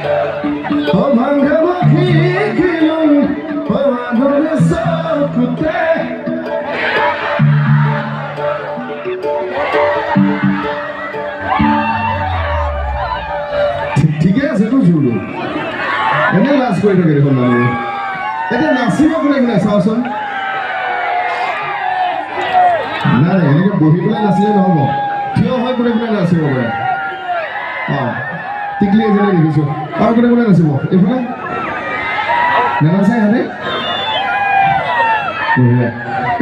Oh, manga maki kilum, oh, adore sakute. ठीक है से तो झूलो मैंने लास्ट कोई नहीं देखो ना এটা নাচিব কোনে কোনে চাওচোন না না এনেকে বহি পেলাই নাচিলে নহ'ব থিয় হৈ কোনে কোনে নাচিব পাৰে টিকলি এজনে দেখিছো আৰু কোনে কোনে নাচিব এইফালে নানাচাই হাতে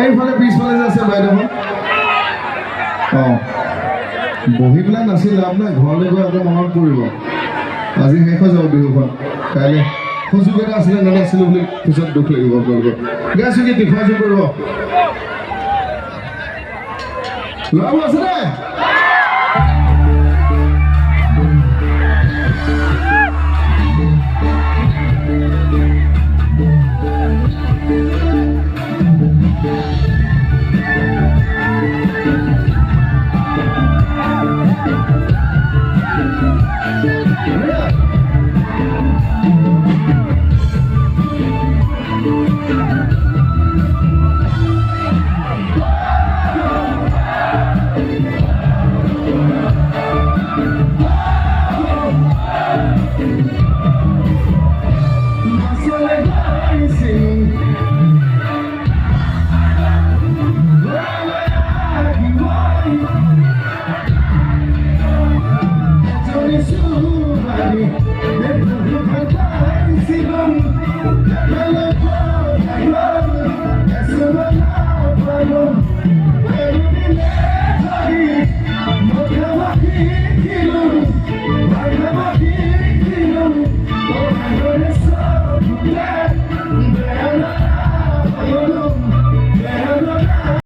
এইফালে পিছফালে যে আছে বাইদেউখন বহি পেলাই নাচি লাভ নাই ঘৰলৈ গৈ আকৌ মনত পৰিব আজি শেষ হৈ যাব বিহুখন কাইলৈ সুযোগ এটা আছিলে নানাচিলোঁ বুলি পিছত দুখ লাগিব আপোনালোকৰ গাইছোঁ কি দেখুৱাইছোঁ কৰিব ল'ৰাবোৰ আছেনে